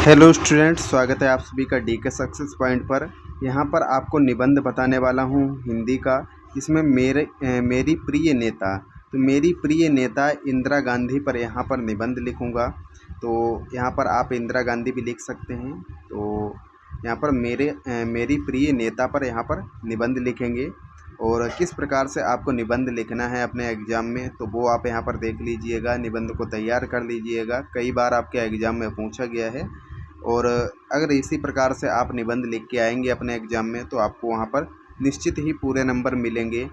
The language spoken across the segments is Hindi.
हेलो स्टूडेंट्स, स्वागत है आप सभी का डी के सक्सेस पॉइंट पर। यहाँ पर आपको निबंध बताने वाला हूँ हिंदी का। इसमें मेरी प्रिय नेता, तो मेरी प्रिय नेता इंदिरा गांधी पर यहाँ पर निबंध लिखूँगा। तो यहाँ पर आप इंदिरा गांधी भी लिख सकते हैं। तो यहाँ पर मेरी प्रिय नेता पर यहाँ पर निबंध लिखेंगे। और किस प्रकार से आपको निबंध लिखना है अपने एग्ज़ाम में, तो वो आप यहाँ पर देख लीजिएगा। निबंध को तैयार कर लीजिएगा, कई बार आपके एग्ज़ाम में पूछा गया है। और अगर इसी प्रकार से आप निबंध लिख के आएंगे अपने एग्ज़ाम में, तो आपको वहाँ पर निश्चित ही पूरे नंबर मिलेंगे।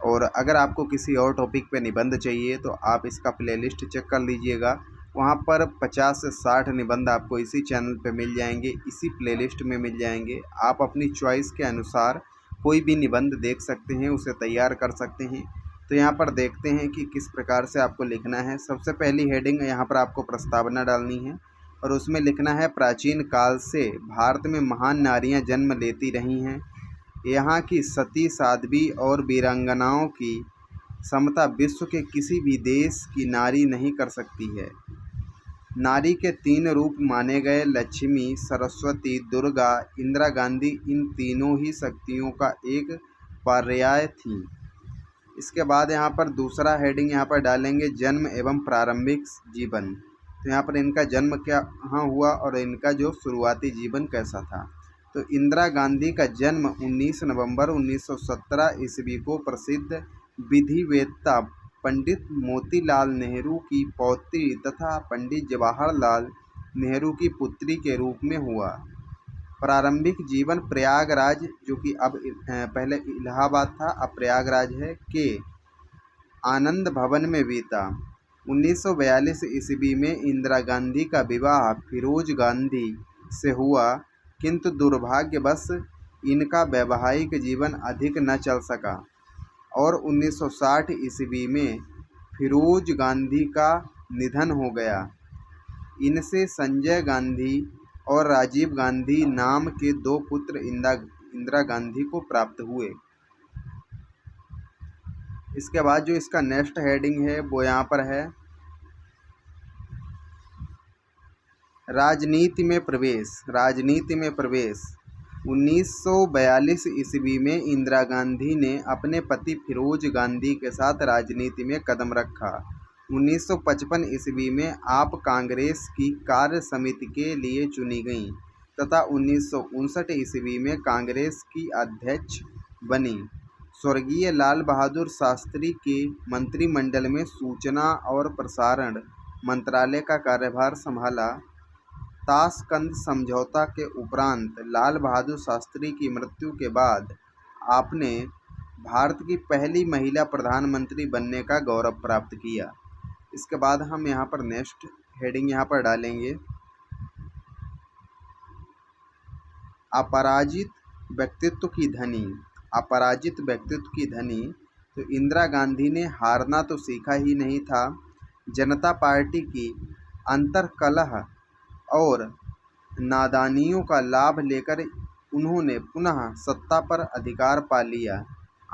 और अगर आपको किसी और टॉपिक पे निबंध चाहिए तो आप इसका प्लेलिस्ट चेक कर लीजिएगा। वहाँ पर 50 से 60 निबंध आपको इसी चैनल पे मिल जाएंगे, इसी प्लेलिस्ट में मिल जाएंगे। आप अपनी चॉइस के अनुसार कोई भी निबंध देख सकते हैं, उसे तैयार कर सकते हैं। तो यहाँ पर देखते हैं कि किस प्रकार से आपको लिखना है। सबसे पहली हेडिंग यहाँ पर आपको प्रस्तावना डालनी है और उसमें लिखना है, प्राचीन काल से भारत में महान नारियां जन्म लेती रही हैं। यहाँ की सती, साध्वी और वीरांगनाओं की समता विश्व के किसी भी देश की नारी नहीं कर सकती है। नारी के 3 रूप माने गए, लक्ष्मी, सरस्वती, दुर्गा, इंदिरा गांधी इन तीनों ही शक्तियों का एक पर्याय थी। इसके बाद यहाँ पर दूसरा हेडिंग यहाँ पर डालेंगे, जन्म एवं प्रारंभिक जीवन। तो यहाँ पर इनका जन्म कहाँ हुआ और इनका जो शुरुआती जीवन कैसा था। तो इंदिरा गांधी का जन्म 19 नवंबर 1917 ईस्वी को प्रसिद्ध विधिवेत्ता पंडित मोतीलाल नेहरू की पौत्री तथा पंडित जवाहरलाल नेहरू की पुत्री के रूप में हुआ। प्रारंभिक जीवन प्रयागराज, जो कि अब पहले इलाहाबाद था, अब प्रयागराज है, के आनंद भवन में बीता। 1942 ईस्वी में इंदिरा गांधी का विवाह फिरोज गांधी से हुआ, किंतु दुर्भाग्यवश इनका वैवाहिक जीवन अधिक न चल सका और 1960 ईस्वी में फिरोज गांधी का निधन हो गया। इनसे संजय गांधी और राजीव गांधी नाम के 2 पुत्र इंदिरा गांधी को प्राप्त हुए। इसके बाद जो इसका नेक्स्ट हेडिंग है वो यहाँ पर है, राजनीति में प्रवेश। राजनीति में प्रवेश 1942 ईस्वी में इंदिरा गांधी ने अपने पति फिरोज गांधी के साथ राजनीति में कदम रखा। 1955 ईस्वी में आप कांग्रेस की कार्य समिति के लिए चुनी गईं तथा 1959 ईस्वी में कांग्रेस की अध्यक्ष बनी। स्वर्गीय लाल बहादुर शास्त्री के मंत्रिमंडल में सूचना और प्रसारण मंत्रालय का कार्यभार संभाला। ताशकंद समझौता के उपरांत लाल बहादुर शास्त्री की मृत्यु के बाद आपने भारत की पहली महिला प्रधानमंत्री बनने का गौरव प्राप्त किया। इसके बाद हम यहाँ पर नेक्स्ट हेडिंग यहाँ पर डालेंगे, अपराजित व्यक्तित्व की धनी। अपराजित व्यक्तित्व की धनी। तो इंदिरा गांधी ने हारना तो सीखा ही नहीं था। जनता पार्टी की अंतर्कलह और नादानियों का लाभ लेकर उन्होंने पुनः सत्ता पर अधिकार पा लिया।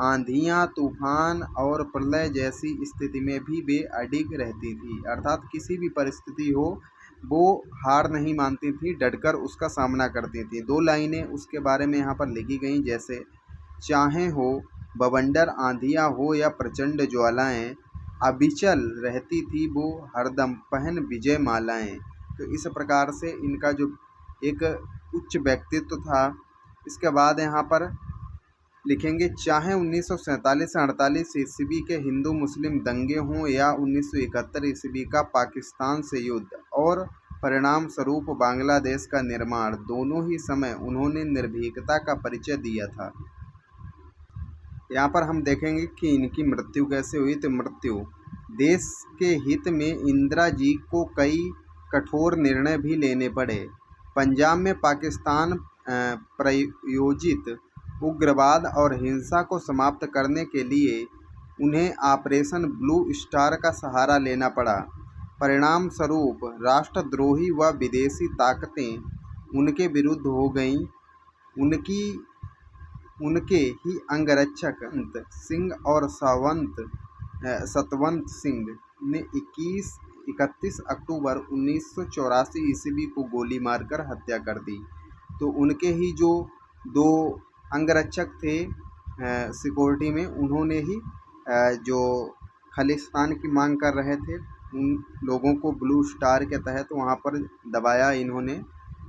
आंधियाँ, तूफान और प्रलय जैसी स्थिति में भी वे अडिग रहती थी, अर्थात किसी भी परिस्थिति हो वो हार नहीं मानती थी, डटकर उसका सामना करती थी। 2 लाइनें उसके बारे में यहाँ पर लिखी गई, जैसे, चाहे हो बवंडर आंधियाँ हो या प्रचंड ज्वालाएं, अविचल रहती थी वो हरदम पहन विजय मालाएं। तो इस प्रकार से इनका जो एक उच्च व्यक्तित्व था। इसके बाद यहाँ पर लिखेंगे, चाहे 1947 से 48 ईस्वी के हिंदू मुस्लिम दंगे हों या 1971 ईस्वी का पाकिस्तान से युद्ध और परिणाम स्वरूप बांग्लादेश का निर्माण, दोनों ही समय उन्होंने निर्भीकता का परिचय दिया था। यहाँ पर हम देखेंगे कि इनकी मृत्यु कैसे हुई। तो मृत्यु, देश के हित में इंदिरा जी को कई कठोर निर्णय भी लेने पड़े। पंजाब में पाकिस्तान प्रायोजित उग्रवाद और हिंसा को समाप्त करने के लिए उन्हें ऑपरेशन ब्लू स्टार का सहारा लेना पड़ा। परिणाम स्वरूप राष्ट्रद्रोही व विदेशी ताकतें उनके विरुद्ध हो गईं। उनके ही अंगरक्षक सिंह और सतवंत सिंह ने 21 31 अक्टूबर 1984 ईस्वी को गोली मारकर हत्या कर दी। तो उनके ही जो 2 अंगरक्षक थे सिक्योरिटी में, उन्होंने ही जो खालिस्तान की मांग कर रहे थे उन लोगों को ब्लू स्टार के तहत वहाँ पर दबाया इन्होंने।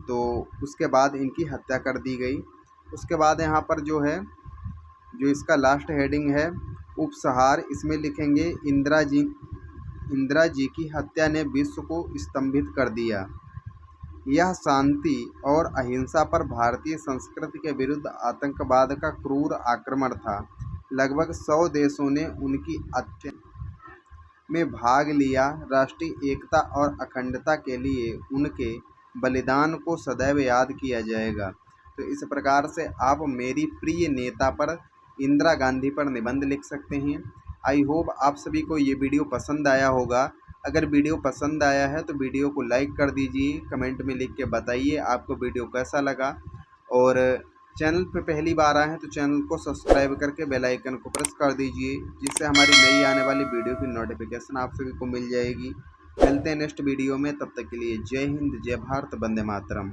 तो उसके बाद इनकी हत्या कर दी गई। उसके बाद यहाँ पर जो है, जो इसका लास्ट हेडिंग है उपसंहार, इसमें लिखेंगे इंदिरा जी की हत्या ने विश्व को स्तंभित कर दिया। यह शांति और अहिंसा पर भारतीय संस्कृति के विरुद्ध आतंकवाद का क्रूर आक्रमण था। लगभग 100 देशों ने उनकी हत्या में भाग लिया। राष्ट्रीय एकता और अखंडता के लिए उनके बलिदान को सदैव याद किया जाएगा। तो इस प्रकार से आप मेरी प्रिय नेता पर, इंदिरा गांधी पर निबंध लिख सकते हैं। आई होप आप सभी को ये वीडियो पसंद आया होगा। अगर वीडियो पसंद आया है तो वीडियो को लाइक कर दीजिए, कमेंट में लिख के बताइए आपको वीडियो कैसा लगा। और चैनल पे पहली बार आए हैं तो चैनल को सब्सक्राइब करके बेल आइकन को प्रेस कर दीजिए, जिससे हमारी नई आने वाली वीडियो की नोटिफिकेशन आप सभी को मिल जाएगी। मिलते हैं नेक्स्ट वीडियो में, तब तक के लिए जय हिंद, जय भारत, वंदे मातरम।